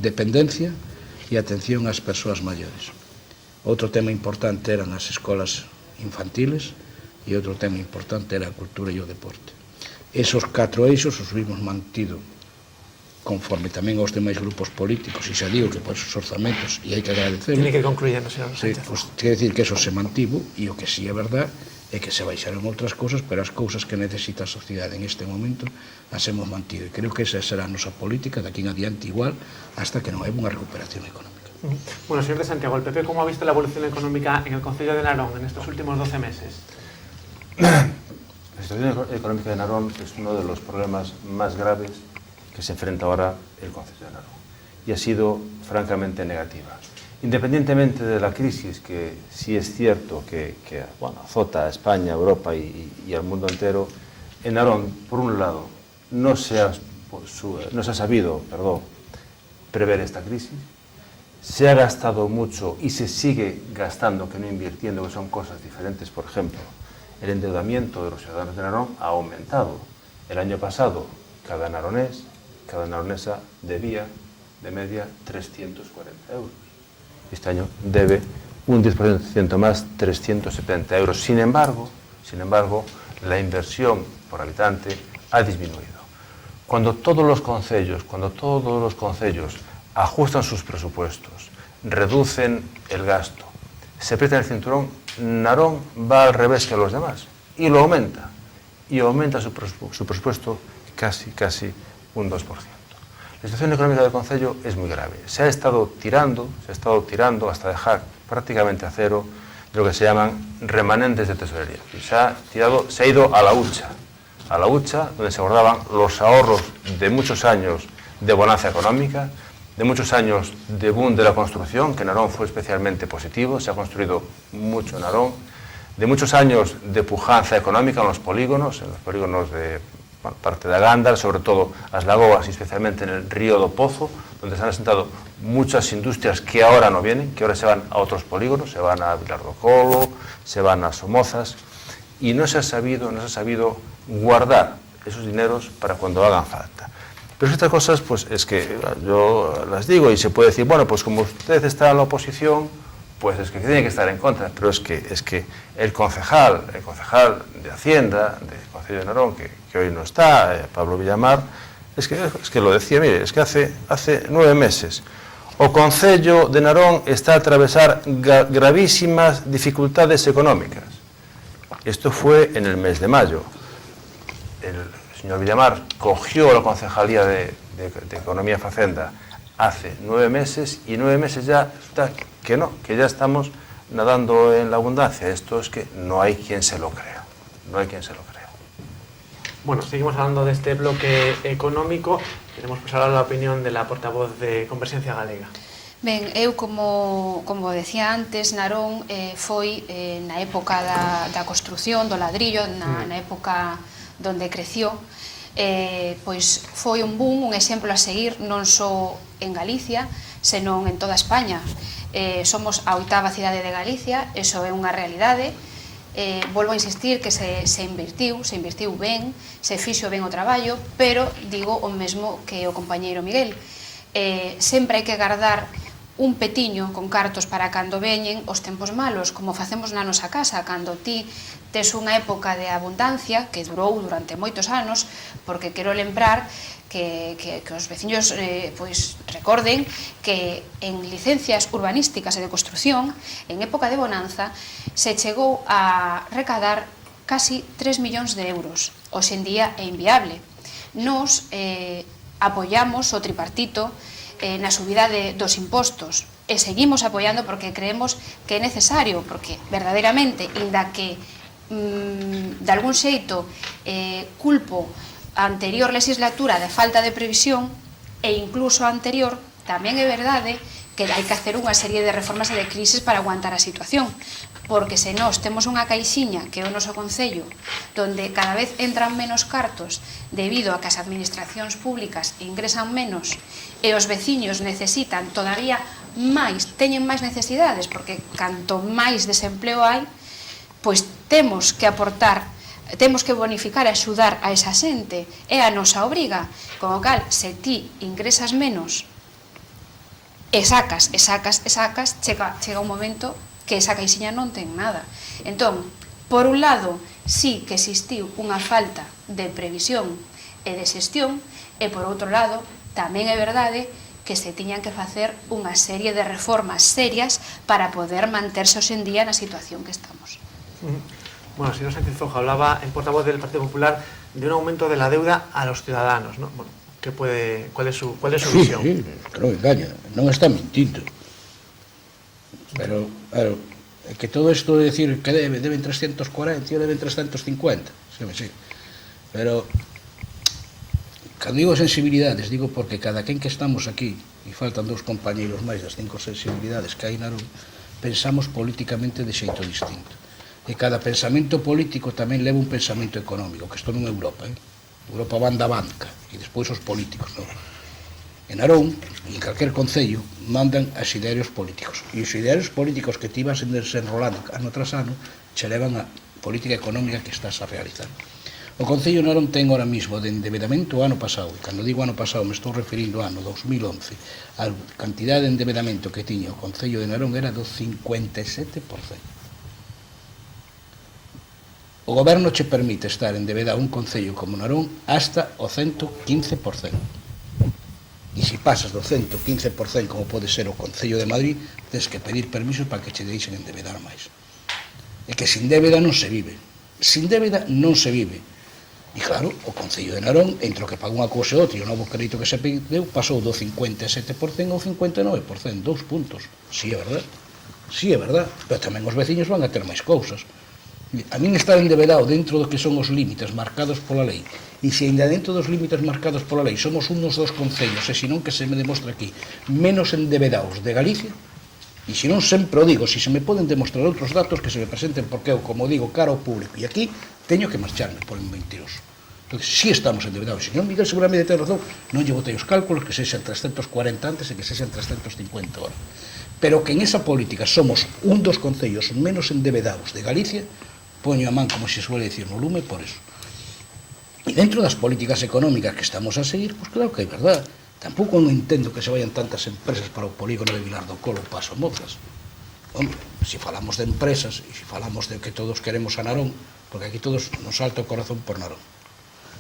dependencia e atención ás persoas maiores. Outro tema importante eran as escolas infantiles e outro tema importante era a cultura e o deporte. Esos 4 eixos os vimos mantido conforme tamén aos demais grupos políticos, e xa digo que por esos orzamentos, e hai que agradecer. Tiene que ir concluyendo, señor Sánchez. Sí, pues, quer decir que eso se mantivo, e o que sí é verdad é que se baixaron outras cousas, pero as cousas que necesita a sociedade en este momento as hemos mantido, e creo que esa será a nosa política de aquí en adiante igual, hasta que non hai unha recuperación económica. Bueno, señor de Santiago, el PP, ¿cómo ha visto la evolución económica en el Concello de Narón en estos últimos 12 meses? La situación económica de Narón es uno de los problemas más graves que se enfrenta ahora el Concello de Narón, y ha sido francamente negativa. Independientemente de la crisis, que sí es cierto que azota a España, a Europa y al mundo entero, en Narón, por un lado, no se ha sabido prever esta crisis, se ha gastado mucho y se sigue gastando, que no invirtiendo, que son cosas diferentes. Por ejemplo, el endeudamiento de los ciudadanos de Narón ha aumentado. El año pasado, cada naronés, cada naronesa debía de media 340 euros. Este año debe un 10% más, 370 euros. Sin embargo, la inversión por habitante ha disminuido. Cuando todos los concellos ajustan sus presupuestos, reducen el gasto, se aprietan el cinturón, Narón va al revés que los demás y lo aumenta. Y aumenta su presupuesto casi un 2%. La situación económica del concello es muy grave. Se ha estado tirando hasta dejar prácticamente a cero de lo que se llaman remanentes de tesorería. Se ha ido a la hucha donde se guardaban los ahorros de muchos años de bonanza económica, de muchos años de boom de la construcción, que en Narón fue especialmente positivo, se ha construido mucho en Narón, de muchos años de pujanza económica en los polígonos de parte de Gándara, sobre todo as lagoas y especialmente en el río do Pozo, donde se han asentado muchas industrias que ahora no vienen, que ahora se van a otros polígonos, se van a Vilar do Colo, se van a Somozas, y no se ha sabido guardar esos dineros para cuando hagan falta. Pero estas cosas, pues es que yo las digo y se puede decir, bueno, pues como usted está en la oposición, pues es que tiene que estar en contra, pero es que el concejal de Hacienda, del Concello de Narón, que hoy no está, Pablo Villamar, es que lo decía, mire, es que hace 9 meses o Concello de Narón está a atravesar gravísimas dificultades económicas. Esto fue en el mes de mayo. El señor Villamar cogió la concejalía de Economía y Facenda hace 9 meses y 9 meses ya está que ya estamos nadando en la abundancia. Esto es que no hay quien se lo crea. Bueno, seguimos hablando de este bloque económico. Queremos pasar a la opinión de la portavoz de Converxencia Galega. Ben, eu como decía antes, Narón foi na época da construción, do ladrillo, na época donde creció, pois foi un boom, un exemplo a seguir non só en Galicia, senón en toda España. Somos a 8ª cidade de Galicia, eso é unha realidade. Volvo a insistir que se invertiu ben, se fixo ben o traballo, pero digo o mesmo que o compañeiro Miguel. Sempre hai que guardar un petiño con cartos para cando veñen os tempos malos, como facemos na nosa casa, cando ti tes unha época de abundancia que durou durante moitos anos, porque quero lembrar que os veciños recorden que en licencias urbanísticas e de construción, en época de bonanza, se chegou a recadar casi 3 millóns de euros. Hoxe en día é inviable. Nos apoiamos o tripartito na subida dos impostos e seguimos apoiando porque creemos que é necesario, porque verdadeiramente, inda que de algún xeito culpo a anterior legislatura de falta de previsión e incluso a anterior, tamén é verdade que hai que hacer unha serie de reformas e de crisis para aguantar a situación, porque se nós temos unha caixiña que é o noso concello, donde cada vez entran menos cartos debido a que as administracións públicas ingresan menos e os veciños necesitan todavía máis, teñen máis necesidades, porque canto máis desempleo hai, pois temos que aportar, temos que bonificar e axudar a esa xente, é a nosa obriga. Como cal, se ti ingresas menos e sacas, chega un momento que esa caixiña non ten nada. Entón, por un lado, sí que existiu unha falta de previsión e de xestión, e por outro lado, tamén é verdade que se tiñan que facer unha serie de reformas serias para poder manterse hoxe en día na situación que estamos. Bueno, el señor Sánchez Foja hablaba, en portavoz del Partido Popular, de un aumento de la deuda a los ciudadanos, ¿no? Bueno, ¿cuál es su visión? Sí, claro, engaña, non está mentindo. Pero, claro, que todo isto de decir que deben 340 e deben 350, sí. Pero, cando digo sensibilidades, digo porque cada quen que estamos aquí, e faltan dous compañeiros máis das 5 sensibilidades que hai na Narón, pensamos políticamente de xeito distinto. E cada pensamento político tamén leva un pensamento económico, que isto non é Europa, Europa van da banca, e despois os políticos, non? En Narón, e en calquer concello, mandan as idearios políticos. E os idearios políticos que ti vas desenrolando ano tras ano, che levan a política económica que estás a realizar. O Concello de Narón ten ahora mismo de endeudamento o ano pasado, e cando digo ano pasado me estou referindo ao ano 2011, a cantidade de endeudamento que tiña o Concello de Narón era do 57%. O goberno che permite estar endeudado un concello como Narón hasta o 115%. E se pasas do 115%, como pode ser o Concello de Madrid, tens que pedir permiso para que che deixen endeudar máis. É que sin débeda non se vive. Sin débeda non se vive. E claro, o Concello de Narón, entre o que pagou unha cousa e outra e o novo crédito que se pediu, pasou do 57% ao 59%, 2 puntos. Sí, é verdad, pero tamén os veciños van a ter máis cousas. A min estar endevedado dentro do que son os límites marcados pola lei, e se ainda dentro dos límites marcados pola lei somos unos dos concellos, e senón que se me demostra aquí, menos endevedados de Galicia, e senón sempre o digo, se me poden demostrar outros datos que se me presenten, porque eu, como digo, cara ao público, e aquí teño que marcharme por un mentiroso. Entón, si estamos endevedados, o señor Miguel seguramente ten razón, non lle botei os cálculos que sexan 340 antes e que sexan 350 ahora. Pero que en esa política somos un dos concellos menos endevedados de Galicia, poño a man, como se suele decir, no lume por eso. E dentro das políticas económicas que estamos a seguir, pues claro que é verdad. Tampouco non entendo que se vayan tantas empresas para o polígono de Vilar do Colo ou para Somozas. Hombre, se falamos de empresas e se falamos de que todos queremos a Narón, porque aquí todos nos salta o corazón por Narón.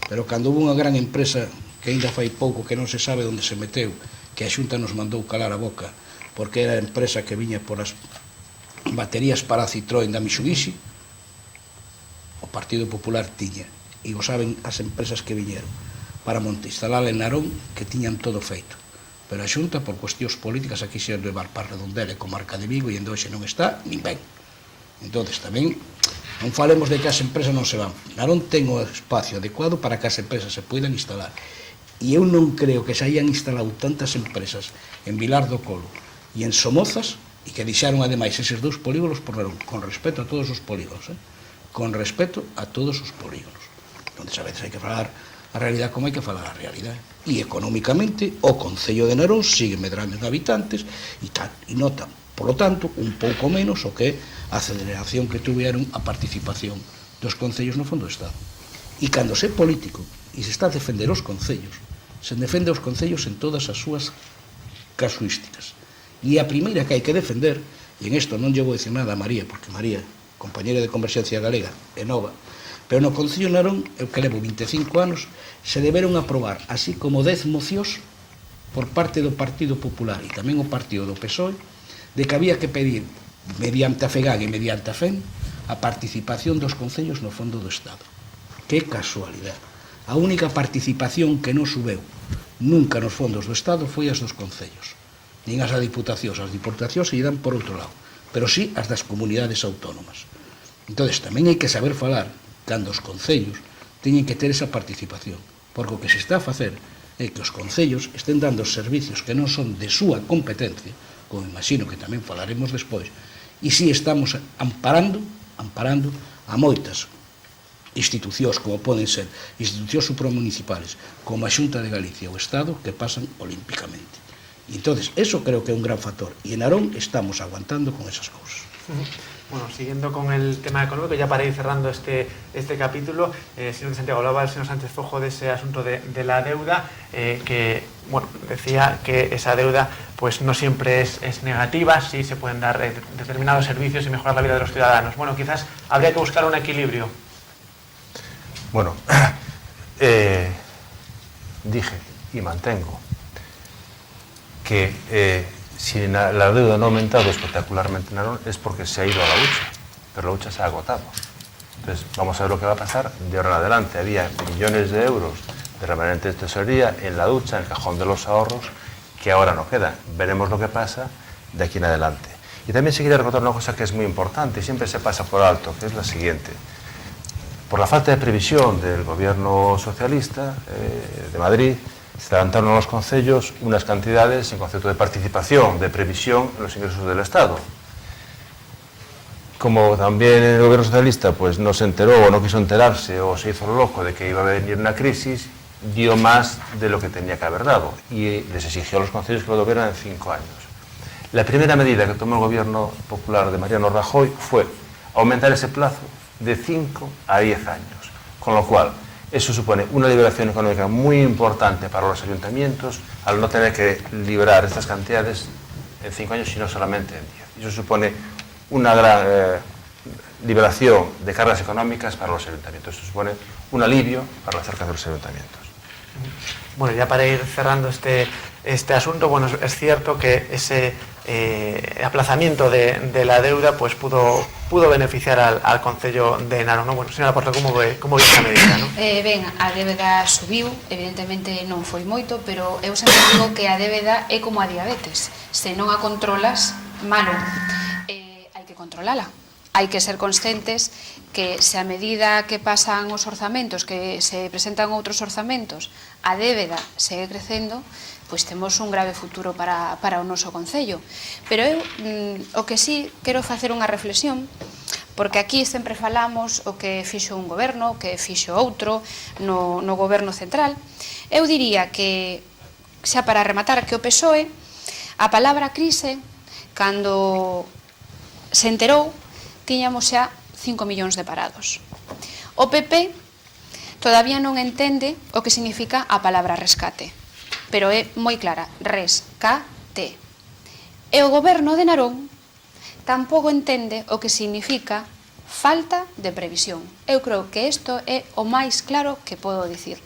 Pero cando hubo unha gran empresa que ainda fai pouco que non se sabe onde se meteu, que a Xunta nos mandou calar a boca, porque era a empresa que viña por as baterías para a Citroën da Mitsubishi, o Partido Popular tiña, e o saben as empresas que viñeron, para instalar en Narón, que tiñan todo feito. Pero a Xunta, por cuestións políticas, aquí se levar para Redondela e comarca de Vigo, e en hoxe non está, nin ben. Entón, tamén, non falemos de que as empresas non se van. Narón ten o espacio adecuado para que as empresas se poidan instalar. E eu non creo que se hayan instalado tantas empresas en Vilar do Colo e en Somozas, e que deixaron, ademais, eses dous polígonos por Narón, con respeto a todos os polígonos, con respeto a todos os polígonos. Onde a veces hai que falar a realidade como hai que falar a realidade. E económicamente o Concello de Narón sigue medrando en habitantes e nota, por lo tanto, un pouco menos o que a aceleración que tuveron a participación dos concellos no Fondo do Estado. E cando se é político e se está a defender os concellos, se defende os concellos en todas as súas casuísticas. E a primeira que hai que defender, e en isto non lle vou dicir nada a María, porque María, compañera de Converxencia Galega, é nova, pero no Concello de Narón, eu que levo 25 anos, se deberon aprobar así como 10 mocións por parte do Partido Popular e tamén o Partido do PSOE, de que había que pedir, mediante a FEGAG e mediante a FEN, a participación dos concellos no Fondo do Estado. Que casualidade. A única participación que non subeu nunca nos fondos do Estado foi as dos concellos. Nin as diputacións se lle dan por outro lado, pero sí as das comunidades autónomas. Entón, tamén hai que saber falar cando os concellos teñen que ter esa participación, porque o que se está a facer é que os concellos estén dando servicios que non son de súa competencia, como imagino que tamén falaremos despois, e si estamos amparando a moitas institucións, como poden ser institucións supramunicipales, como a Xunta de Galicia ou o Estado, que pasan olímpicamente. E entonces, eso creo que é un gran factor. E en Narón estamos aguantando con esas cousas. Bueno, siguiendo con el tema económico, ya para ir cerrando este capítulo, señor de Santiago, hablaba el señor Sánchez Fojo de ese asunto de la deuda, que, bueno, decía que esa deuda pues no siempre es negativa, sí se pueden dar determinados servicios y mejorar la vida de los ciudadanos. Bueno, quizás habría que buscar un equilibrio. Bueno, dije y mantengo que si la deuda no ha aumentado espectacularmente en Narón es porque se ha ido a la hucha, pero la hucha se ha agotado. Entonces, vamos a ver lo que va a pasar de ahora en adelante. Había millones de euros de remanente de tesorería en la ducha, en el cajón de los ahorros, que ahora no quedan. Veremos lo que pasa de aquí en adelante. Y también se quiere recordar una cosa que es muy importante y siempre se pasa por alto, que es la siguiente. Por la falta de previsión del gobierno socialista de Madrid, se levantaron a los concellos unas cantidades en concepto de participación, de previsión en los ingresos del Estado. Como también el gobierno socialista pues, no se enteró o no quiso enterarse o se hizo loco de que iba a venir una crisis, dio más de lo que tenía que haber dado y les exigió a los concellos que lo tuvieran en 5 años. La primera medida que tomó el gobierno popular de Mariano Rajoy fue aumentar ese plazo de 5 a 10 años, con lo cual eso supone una liberación económica muy importante para los ayuntamientos al no tener que liberar estas cantidades en 5 años, sino solamente en 10. Y eso supone una gran liberación de cargas económicas para los ayuntamientos. Eso supone un alivio para las arcas de los ayuntamientos. Bueno, ya para ir cerrando este asunto, bueno, es cierto que ese aplazamiento de la deuda pues pudo beneficiar al Concello de Narón, ¿no? Bueno, señora Porta, como ve esta medida, ¿no? Ben, a débeda subiu, evidentemente non foi moito, pero eu sempre digo que a débeda é como a diabetes. Se non a controlas, malo. Hai que controlala. Hai que ser conscientes que se a medida que pasan os orzamentos, que se presentan outros orzamentos, a débeda segue crecendo, pois temos un grave futuro para o noso Concello. Pero eu, o que sí, quero facer unha reflexión, porque aquí sempre falamos o que fixo un goberno, o que fixo outro no goberno central. Eu diría que, xa para rematar, que o PSOE, a palabra crise, cando se enterou, tiñamos xa 5 millóns de parados. O PP todavía non entende o que significa a palabra rescate, pero é moi clara, rescate. E o goberno de Narón tampouco entende o que significa falta de previsión. Eu creo que isto é o máis claro que podo dicir.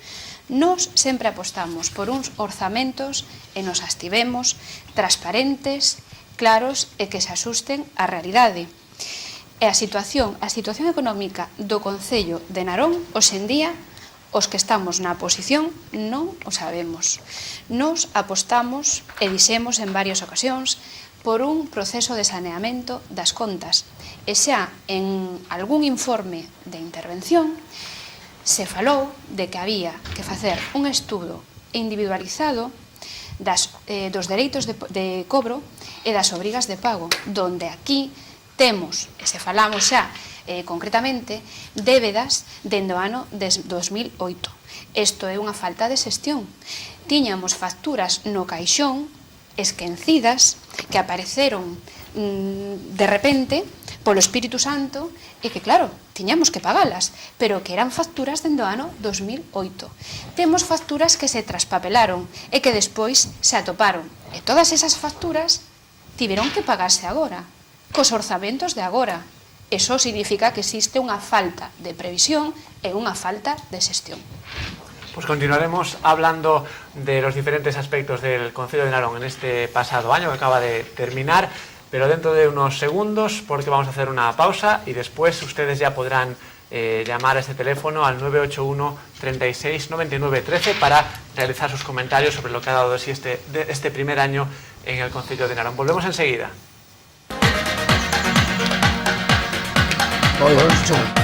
Nos sempre apostamos por uns orzamentos e nos abstivemos transparentes, claros e que se asusten á realidade. E a situación económica do Concello de Narón, hoxe en día, os que estamos na oposición non o sabemos. Nos apostamos e dixemos en varias ocasións por un proceso de saneamento das contas. E xa en algún informe de intervención se falou de que había que facer un estudo individualizado dos dereitos de cobro e das obrigas de pago, donde aquí temos, e se falamos xa concretamente, débedas dende o ano 2008. Isto é unha falta de xestión. Tiñamos facturas no caixón esquecidas que apareceron de repente polo Espírito Santo e que, claro, tiñamos que pagalas, pero que eran facturas dende o ano 2008. Temos facturas que se traspapelaron e que despois se atoparon. E todas esas facturas tiveron que pagarse agora, cos orzamentos de agora. Eso significa que existe unha falta de previsión e unha falta de xestión. Pues continuaremos hablando de los diferentes aspectos del Concello de Narón en este pasado año que acaba de terminar, pero dentro de unos segundos, porque vamos a hacer una pausa y después ustedes ya podrán llamar a este teléfono al 981 36 99 13 para realizar sus comentarios sobre lo que ha dado de sí este primer año en el Concello de Narón. Volvemos enseguida. Hola,